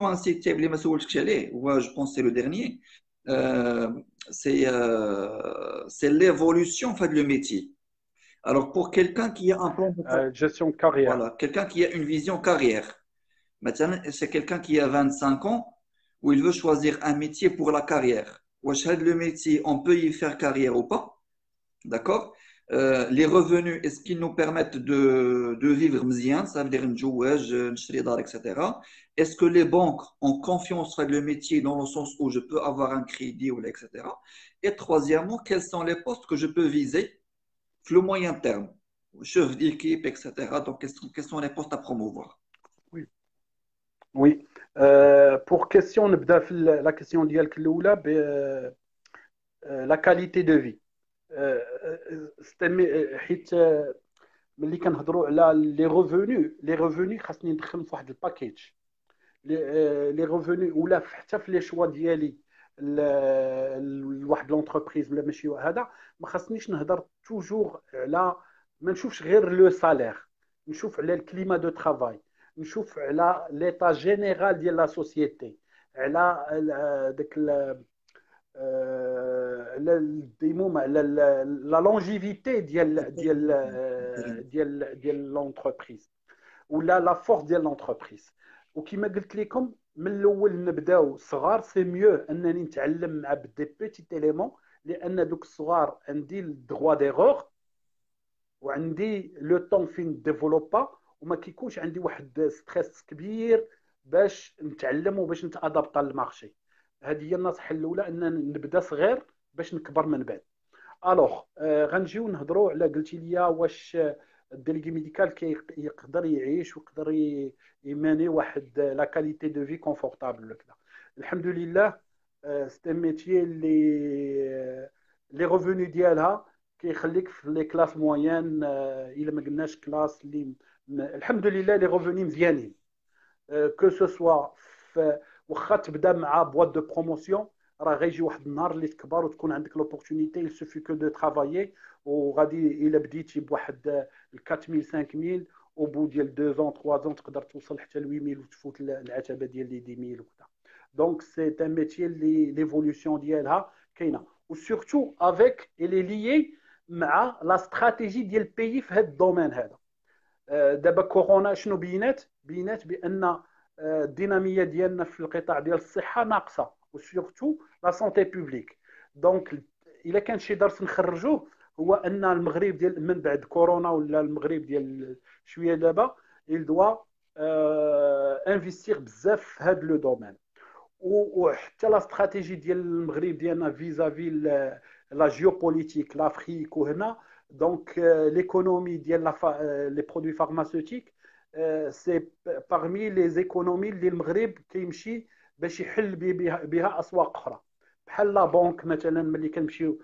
incité اللي ما سولتكش عليه هو جو بونس سي لو ديرنيي c'est l'évolution fait le métier. Alors pour quelqu'un qui a un plan de gestion de carrière. voilà, quelqu'un qui a une vision carrière. Maintenant, c'est quelqu'un qui a 25 ans où il veut choisir un métier pour la carrière. واش هذا le métier on peut y faire carrière ou pas? D'accord. Les revenus, est-ce qu'ils nous permettent de vivre مزيان, ça veut dire نتزوج, نشري دار, etc. Est-ce que les banques ont confiance dans le métier dans le sens où je peux avoir un crédit, ou etc. Et troisièmement, quels sont les postes que je peux viser le moyen terme, chef d'équipe, etc. Donc, quels sont les postes à promouvoir? Oui. Oui. Pour question, نبدأ في la question ديالك الأولى la qualité de vie. حيت ملي كنهضروا على لي ريفوني خاصني ندخل في واحد الباكيج لي ريفوني ولا حتى في لي شوا ديالي لواحد لونتربريز ولا ماشي هذا ما خاصنيش نهضر توجور على ما نشوفش غير لو سالير نشوف على الكليما دو ترافاي نشوف على ليطا جينيرال ديال لا سوسيتي على داك ديموم على لا لونجيفيتي ديال لونتربريز ولا لا فورس ديال لونتربريز وكما قلت لكم من الاول نبداو صغار سي ميو انني نتعلم مع دي بيتي اليمون لان دوك الصغار عندي الدغوا ديغور وعندي لو طون فين ديفلوبا وما كيكونش عندي واحد ستريس كبير باش نتعلم وباش نتادابطا للمارشي. هذه هي النصيحه الاولى ان نبدا صغير باش نكبر من بعد. الوغ غنجيو نهضروا على قلتي لي واش الديليغي ميديكال يقدر يعيش ويقدر يماني واحد لا كاليتي دو في كونفورتابل ولا كذا. الحمد لله سي ميتيي لي ريفوني ديالها كيخليك في لي كلاس موين الا ما قلناش كلاس اللي الحمد لله لي ريفوني مزيانين كو سو سوا واخا تبدا مع بواط دو بروموسيون راه غيجي واحد النهار اللي تكبر وتكون عندك لوبورتونيتي il suffit que de travailler وغادي الا بديتي بواحد 4000 5000 او بو ديال 2 ans 3 ans تقدر توصل حتى ل 8000 وتفوت العتبه ديال لي 10000 وكذا. دونك سي ان ميتيي اللي ليفولوسيون ديالها كاينه وسورتو افيك الي ليي مع لا استراتيجي ديال البيي في هذا الدومين هذا. دابا كورونا شنو بينات بان الديناميه ديالنا في القطاع ديال الصحه ناقصه وسورتو لا سونتي بوبليك. دونك الا كان شي درس نخرجوه هو ان المغرب ديال من بعد كورونا ولا المغرب ديال شويه دابا il doit انفستيغ بزاف في هذا لو دومين وحتى لا استراتيجي ديال المغرب ديالنا فيزافي لا جيوبوليتيك لافريك وهنا دونك ليكونومي ديال لي برودوي فارماسيوتيك سي parmi les économies اللي المغرب كيمشي باش يحل بها اسواق اخرى بحال لا بنك مثلا ملي كنمشيو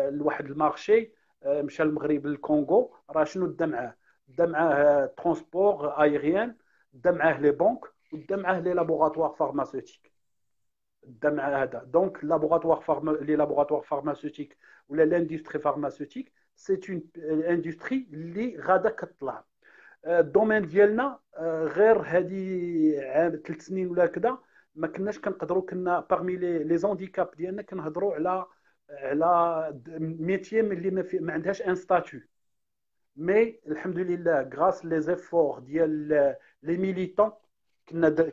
لواحد المارشي مشى المغرب للكونغو راه شنو دا معاه ترونسبور ايريان دا معاه لي بنك ودا معاه لي لابوغاتوار فارماسيوتيك دا مع هذا دونك لي لابوغاتوار فارماسيوتيك ولا لاندستري فارماسيوتيك سي اون اندستري اللي غادا كتطلع. الدومين ديالنا غير هذه عام 3 سنين ولا كذا ما كناش كنقدروا كنا باغمي لي زونديكاب ديالنا كنهضروا على ميتيي اللي ما عندهاش ان ستاتيو مي الحمد لله غراس لي زيفور ديال لي ميليتون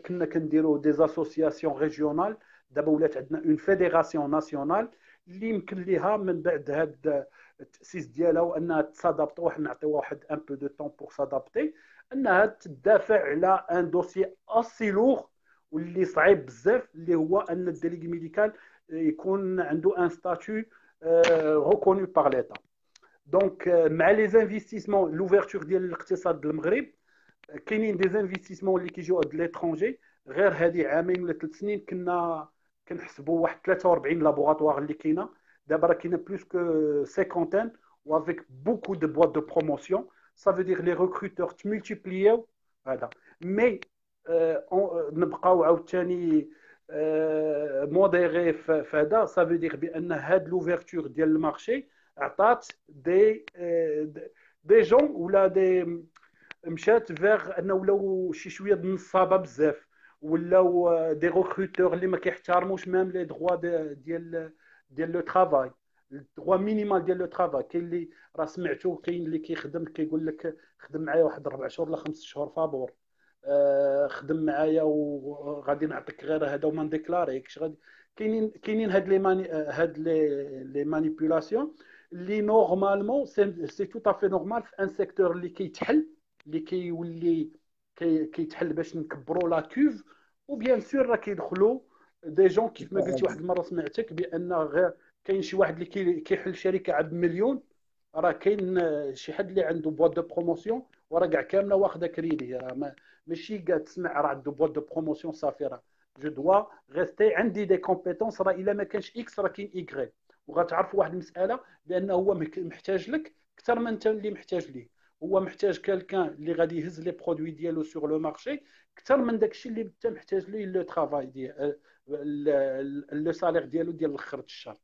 كنا كنديروا دي اسوسياسيون ريجيونال دابا ولات عندنا اون فيديراسيون ناسيونال اللي يمكن ليها من بعد هاد التاسيس ديالها وانها تصادابط نعطيوها واحد ان بو دو طون بور سادابتي انها تدافع على ان دوسي اسي لوغ واللي صعيب بزاف اللي هو ان الديليغي ميديكال يكون عنده ان ستاتيو ريكونو بار ليتا. دونك مع لي انفستيسمون لوفرتور ديال الاقتصاد المغرب كاينين دي انفستيسمون اللي كيجيو د ليترونجي غير هذه عامين ولا 3 سنين كنا كنحسبوا واحد 43 لابوغاتوار اللي كاينه دابا راه كاينه بلوس كو 50 وافيك بوكو دو بواط دو بروموسيون ça veut dire les recruteurs تملتيبلياو هذا مي نبقاو عاوتاني موديري في هذا ça veut dire بان هاد لوفرتور ديال المارشي عطات دي جون ولا دي مشات فيغ انه ولاو شي شويه نصابه بزاف ولاو دي ريكروتور اللي ما كيحترموش ميم لي دروا ديال لو ترافاي، الدروا مينيمال ديال لو ترافاي. كاين اللي راه سمعتو، كاين اللي كيخدم كيقول لك خدم معايا واحد 4 شهور ولا 5 شهور فابور، خدم معايا وغادي نعطيك غير هذا وما نديكلاريكش. غادي كاينين هاد لي مانيبيولاسيون اللي نورمالمون سي تو افي نورمال في ان سيكتور اللي كيتحل، اللي كيولي كيتحل باش نكبروا لا كوف. وبيان سور راه كيدخلوا دي جون كيف ما قلتي واحد المره سمعتك بان غير كاين شي واحد اللي كيحل شركه عاد مليون، راه كاين شي حد اللي عنده بواط دو بروموسيون وراه كاع كامله واخده كريدي. راه ماشي كاع تسمع راه عنده بواط دو بروموسيون صافي، راه جو دوا غيستي عندي دي كومبيتونس. راه الا ما كانش اكس راه كاين ايكغيك. وغتعرفوا واحد المساله بان هو محتاج لك اكثر من انت اللي محتاج ليه. هو محتاج كالكان اللي غادي يهز لي برودوي ديالو سور لو مارشي اكثر من داكشي اللي انت محتاج ليه لو ترافاي ديال لو سالير ديالو ديال الاخر الشهر.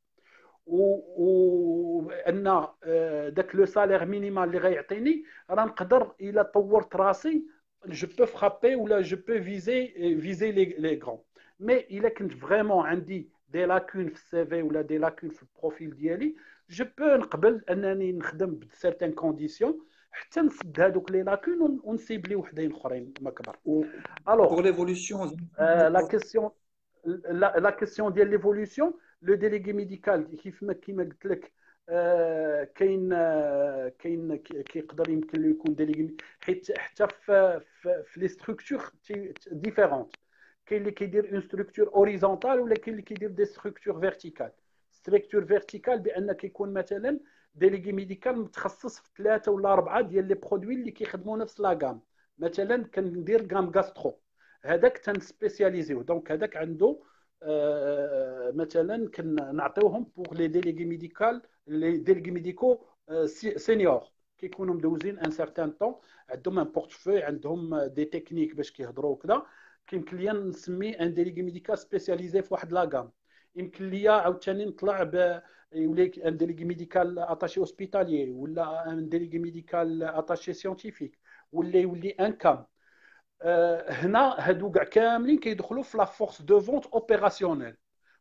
وان داك لو سالير مينيمال اللي غيعطيني راه نقدر الا طورت راسي جو بو فرابي ولا جو بو فيزي لي غران. مي الا كنت فريمون عندي دي لاكون في السي في ولا دي لاكون في البروفيل ديالي، جو بو نقبل انني نخدم بسيرتين كونديسيون حتى نسد هذوك لي لاكون ونسيبلي وحدين اخرين ما كبر. Pour l'évolution, la question ديال ليفولوسيون، لو ديليغي ميديكال كيما قلت لك كاين كيقدر يمكن له يكون ديليغي، حيت حتى في لي ستركتور ديفيرونت. كاين اللي كيدير اون ستركتور اوريزونتال ولا كاين اللي كيدير دي ستركتور فيرتيكال. ستركتور فيرتيكال بان كيكون مثلا ديليغي ميديكال متخصص في 3 ولا 4 ديال لي برودوي اللي كيخدموا نفس لا غام. مثلا كندير غام غاسترو، هذاك تنسبيسياليزيو، دونك هذاك عنده مثلا كنعطيوهم بوغ لي ديليغي ميديكال، لي ديليغي ميديكو سينيور كيكونوا مدوزين ان سارتان طون، عندهم ان بورتفوي، عندهم دي تكنيك باش كيهضروا وكذا. كيمكن ليا نسمي ان ديليغي ميديكال سبيسياليزي في واحد لاغام. يمكن ليا عاوتاني نطلع يولي ان ديليغي ميديكال اتاشي هوسبيتاليي، ولا ان ديليغي ميديكال اتاشي سيونتيفيك، ولا يولي ان كام. هنا هادو كاع كاملين كيدخلوا في لا فورس دو فونت اوبيراسيونيل.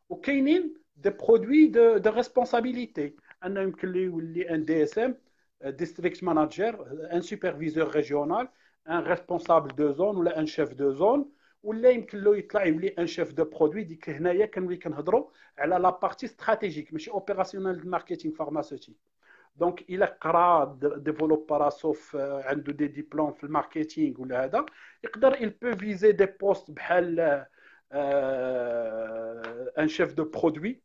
وكاينين دي برودوي دو ريسبونسابيلتي، انه يمكن لي يولي ان دي اس ام ديستريكت ماناجر، ان سوبرفيزور ريجيونال، ان ريسبونسابل دو زون ولا ان شيف دو زون، ولا يمكن له يطلع يولي ان شيف دو برودوي. ديك هنايا كنولي كنهضروا على لا بارتي استراتيجيك ماشي اوبيراسيونيل ماركتينغ فارماسيوتيك. دونك الا قرا ديفلوب راسو عنده دي ديبلوم في الماركتينغ ولا هذا، يقدر il peut viser des postes بحال un chef de produit.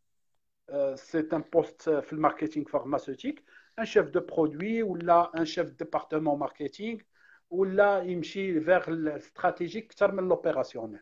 C'est un poste في الماركتينغ فارماسيوتيك، un chef de produit ولا un chef de département marketing، ولا يمشي vers الاستراتيجيك اكثر من لوبيراسيونيل.